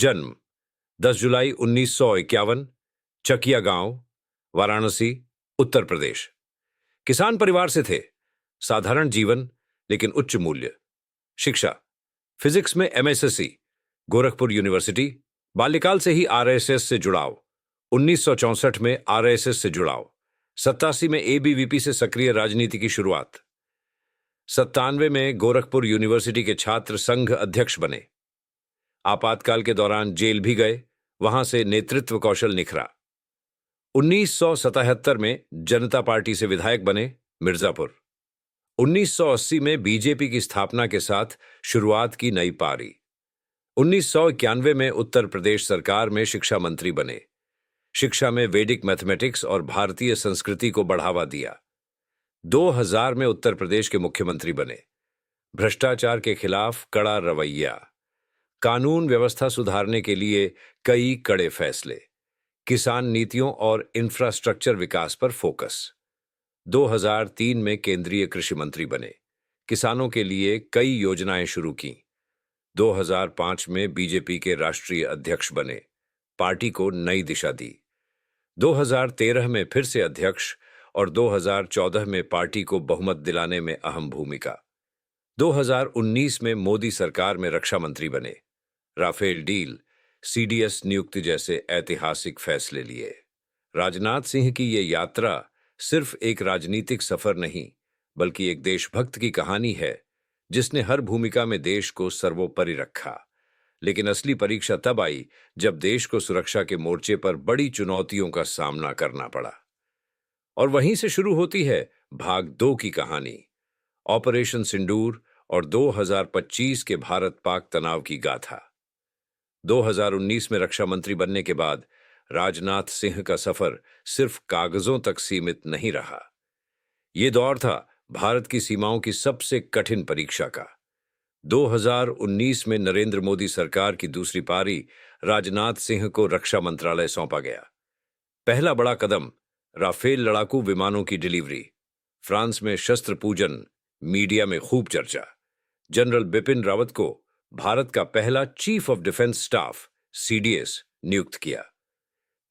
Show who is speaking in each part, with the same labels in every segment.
Speaker 1: जन्म 10 जुलाई 1951, चकिया गांव, वाराणसी, उत्तर प्रदेश। किसान परिवार से थे। साधारण जीवन लेकिन उच्च मूल्य। शिक्षा फिजिक्स में एमएससी, गोरखपुर यूनिवर्सिटी। बाल्यकाल से ही आरएसएस से जुड़ाव। 1964 में आरएसएस से जुड़ाव। 87 में एबीवीपी से सक्रिय राजनीति की शुरुआत। 97 में गोरखपुर यूनिवर्सिटी के छात्र संघ अध्यक्ष बने। आपातकाल के दौरान जेल भी गए, वहां से नेतृत्व कौशल निखरा। 1977 में जनता पार्टी से विधायक बने, मिर्जापुर। 1980 में बीजेपी की स्थापना के साथ शुरुआत की नई पारी। 1991 में उत्तर प्रदेश सरकार में शिक्षा मंत्री बने। शिक्षा में वैदिक मैथमेटिक्स और भारतीय संस्कृति को बढ़ावा दिया। 2000 में उत्तर प्रदेश के मुख्यमंत्री बने। भ्रष्टाचार के खिलाफ कड़ा रवैया। कानून व्यवस्था सुधारने के लिए कई कड़े फैसले। किसान नीतियों और इंफ्रास्ट्रक्चर विकास पर फोकस। 2003 में केंद्रीय कृषि मंत्री बने। किसानों के लिए कई योजनाएं शुरू की। 2005 में बीजेपी के राष्ट्रीय अध्यक्ष बने, पार्टी को नई दिशा दी। 2013 में फिर से अध्यक्ष और 2014 में पार्टी को बहुमत दिलाने में अहम भूमिका। 2019 में मोदी सरकार में रक्षा मंत्री बने। राफेल डील, सीडीएस नियुक्ति जैसे ऐतिहासिक फैसले लिए। राजनाथ सिंह की ये यात्रा सिर्फ एक राजनीतिक सफर नहीं, बल्कि एक देशभक्त की कहानी है जिसने हर भूमिका में देश को सर्वोपरि रखा। लेकिन असली परीक्षा तब आई जब देश को सुरक्षा के मोर्चे पर बड़ी चुनौतियों का सामना करना पड़ा। और वहीं से शुरू होती है भाग 2 की कहानी, ऑपरेशन सिंदूर और 2025 के भारत पाक तनाव की गाथा। 2019 में रक्षा मंत्री बनने के बाद राजनाथ सिंह का सफर सिर्फ कागजों तक सीमित नहीं रहा। यह दौर था भारत की सीमाओं की सबसे कठिन परीक्षा का। 2019 में नरेंद्र मोदी सरकार की दूसरी पारी राजनाथ सिंह को रक्षा मंत्रालय सौंपा गया। पहला बड़ा कदम, राफेल लड़ाकू विमानों की डिलीवरी। फ्रांस में शस्त्र पूजन, मीडिया में खूब चर्चा। जनरल बिपिन रावत को भारत का पहला chief of defence staff CDS नियुक्त किया।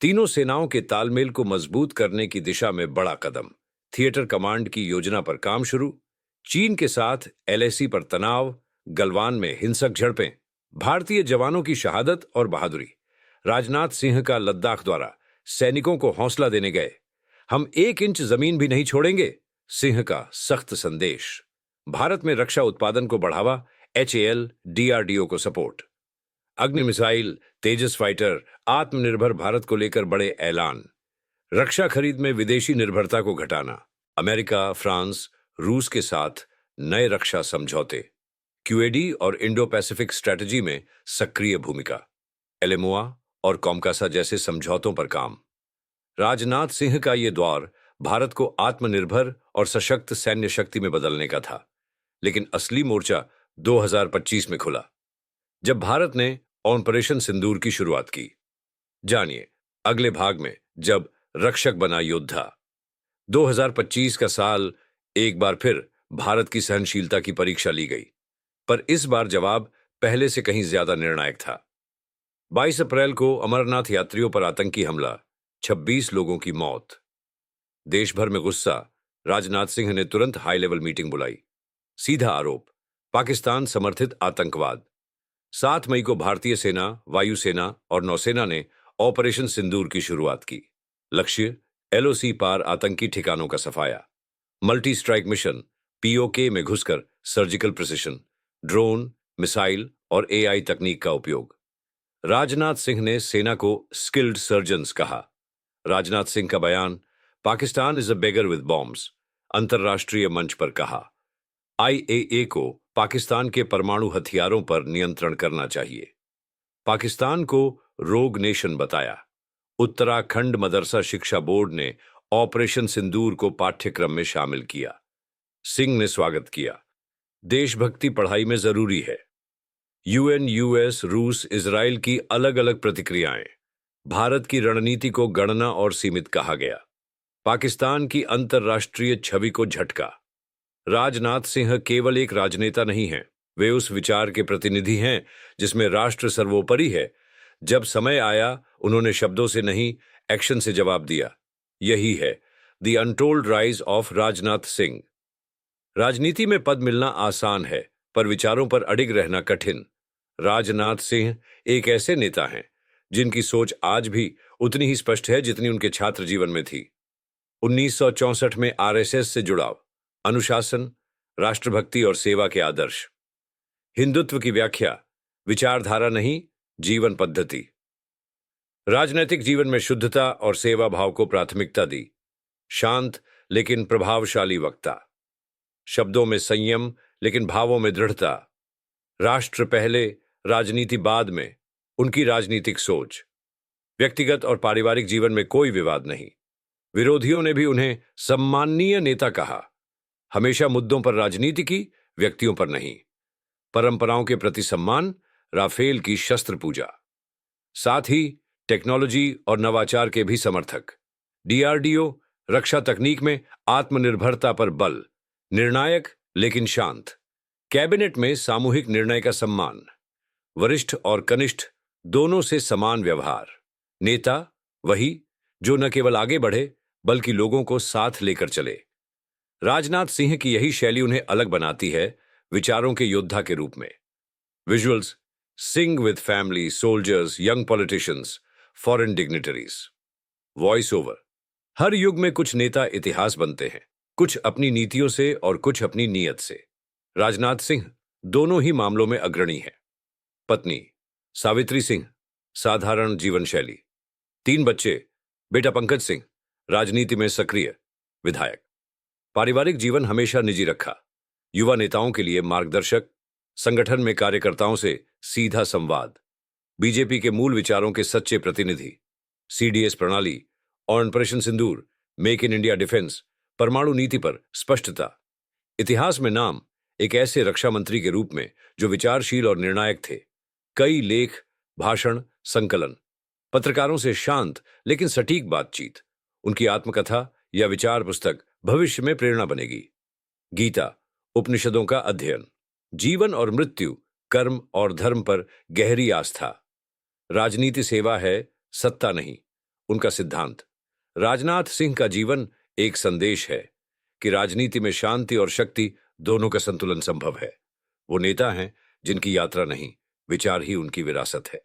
Speaker 1: तीनों सेनाओं के तालमेल को मजबूत करने की दिशा में बड़ा कदम। थिएटर कमांड की योजना पर काम शुरू। चीन के साथ एलएसी पर तनाव, गलवान में हिंसक झड़पें, भारतीय जवानों की शहादत और बहादुरी। राजनाथ सिंह का लद्दाख द्वारा सैनिकों को हौसला देने गए। हम 1 इंच जमीन भी नहीं छोड़ेंगे, सिंह का सख्त संदेश। भारत में रक्षा उत्पादन को बढ़ावा, एचएएल, डीआरडीओ को सपोर्ट। अग्नि मिसाइल, तेजस फाइटर, आत्मनिर्भर भारत को लेकर बड़े ऐलान। रक्षा खरीद में विदेशी निर्भरता को घटाना। अमेरिका, फ्रांस, रूस के साथ नए रक्षा समझौते। क्यूएडी और इंडो पैसिफिक स्ट्रेटजी में सक्रिय भूमिका। एलेमोआ और कॉमकासा जैसे समझौतों पर काम। राजनाथ सिंह का यह दौर भारत को आत्मनिर्भर और सशक्त सैन्य शक्ति में बदलने का था। लेकिन असली मोर्चा 2025 में खुला, जब भारत ने ऑपरेशन सिंदूर की शुरुआत की। जानिए अगले भाग में, जब रक्षक बना योद्धा। 2025 का साल एक बार फिर भारत की सहनशीलता की परीक्षा ली गई, पर इस बार जवाब पहले से कहीं ज्यादा निर्णायक था। 22 अप्रैल को अमरनाथ यात्रियों पर आतंकी हमला, 26 लोगों की मौत। देश भर में गुस्सा। राजनाथ सिंह ने तुरंत हाई लेवल मीटिंग बुलाई। सीधा आरोप, पाकिस्तान समर्थित आतंकवाद। 7 मई को भारतीय सेना, वायुसेना और नौसेना ने ऑपरेशन सिंदूर की शुरुआत की। लक्ष्य एलओसी पार आतंकी ठिकानों का सफाया। मल्टी स्ट्राइक मिशन, पीओके में घुसकर सर्जिकल प्रिसिशन, ड्रोन, मिसाइल और एआई तकनीक का उपयोग। राजनाथ सिंह ने सेना को स्किल्ड सर्जन्स कहा। राजनाथ सिंह का बयान, Pakistan is a beggar with bombs, अंतर्राष्ट्रीय मंच पर कहा। आईएए को पाकिस्तान के परमाणु हथियारों पर नियंत्रण करना चाहिए। पाकिस्तान को रोग नेशन बताया। उत्तराखंड मदरसा शिक्षा बोर्ड ने ऑपरेशन सिंदूर को पाठ्यक्रम में शामिल किया। सिंह ने स्वागत किया। देशभक्ति पढ़ाई में जरूरी है। यूएन, यूएस, रूस, इजराइल की अलग अलग प्रतिक्रियाएं। भारत की रणनीति को गणना और सीमित कहा गया। पाकिस्तान की अंतर्राष्ट्रीय छवि को झटका। राजनाथ सिंह केवल एक राजनेता नहीं हैं, वे उस विचार के प्रतिनिधि हैं जिसमें राष्ट्र सर्वोपरि है, जब समय आया उन्होंने शब्दों से नहीं, एक्शन से जवाब दिया। यही है the untold rise of Rajnath Singh. राजनीति में पद मिलना आसान है, पर विचारों पर अडिग रहना कठिन। राजनाथ सिंह एक ऐसे नेता हैं जिनकी सोच आज भी उतनी ही स्पष्ट है जितनी उनके छात्र जीवन में थी। 1964 में आरएसएस से जुड़ाव, अनुशासन, राष्ट्रभक्ति और सेवा के आदर्श। हिंदुत्व की व्याख्या, विचारधारा नहीं, जीवन पद्धति। राजनैतिक जीवन में शुद्धता और सेवा भाव को प्राथमिकता दी। शांत लेकिन प्रभावशाली वक्ता। शब्दों में संयम लेकिन भावों में दृढ़ता। राष्ट्र पहले, राजनीति बाद में। उनकी राजनीतिक सोच। व्यक्तिगत और पारिवारिक जीवन में कोई विवाद नहीं। विरोधियों ने भी उन्हें सम्माननीय नेता कहा। हमेशा मुद्दों पर राजनीति की, व्यक्तियों पर नहीं। परंपराओं के प्रति सम्मान, राफेल की शस्त्र पूजा। साथ ही टेक्नोलॉजी और नवाचार के भी समर्थक। डीआरडीओ, रक्षा तकनीक में आत्मनिर्भरता पर बल। निर्णायक लेकिन शांत। कैबिनेट में सामूहिक निर्णय का सम्मान। वरिष्ठ और कनिष्ठ दोनों से समान व्यवहार। नेता वही जो न केवल आगे बढ़े बल्कि लोगों को साथ लेकर चले। राजनाथ सिंह की यही शैली उन्हें अलग बनाती है, विचारों के योद्धा के रूप में। Visuals, Singh with family, soldiers, young politicians, foreign dignitaries. Voice over. हर युग में कुछ नेता इतिहास बनते हैं, कुछ अपनी नीतियों से और कुछ अपनी नीयत से। राजनाथ सिंह दोनों ही मामलों में अग्रणी है। पत्नी सावित्री सिंह, साधारण जीवन शैली। 3 बच्चे, बेटा पंकज सिंह, राजनीति में सक्रिय, विधायक। पारिवारिक जीवन हमेशा निजी रखा। युवा नेताओं के लिए मार्गदर्शक, संगठन में कार्यकर्ताओं से सीधा संवाद। बीजेपी के मूल विचारों के सच्चे प्रतिनिधि। सीडीएस प्रणाली, operation Sindoor, make in India defence, परमाणु नीति पर स्पष्टता। इतिहास में नाम एक ऐसे रक्षा मंत्री के रूप में जो विचारशील और निर्णायक थे। कई लेख, भाषण, संकलन। पत्रकारों से शांत लेकिन सटीक बातचीत। उनकी आत्मकथा या विचार पुस्तक भविष्य में प्रेरणा बनेगी। गीता, उपनिषदों का अध्ययन। जीवन और मृत्यु, कर्म और धर्म पर गहरी आस्था। राजनीति सेवा है, सत्ता नहीं। उनका सिद्धांत। राजनाथ सिंह का जीवन एक संदेश है कि राजनीति में शांति और शक्ति दोनों का संतुलन संभव है। वो नेता हैं जिनकी यात्रा नहीं, विचार ही उनकी विरासत है।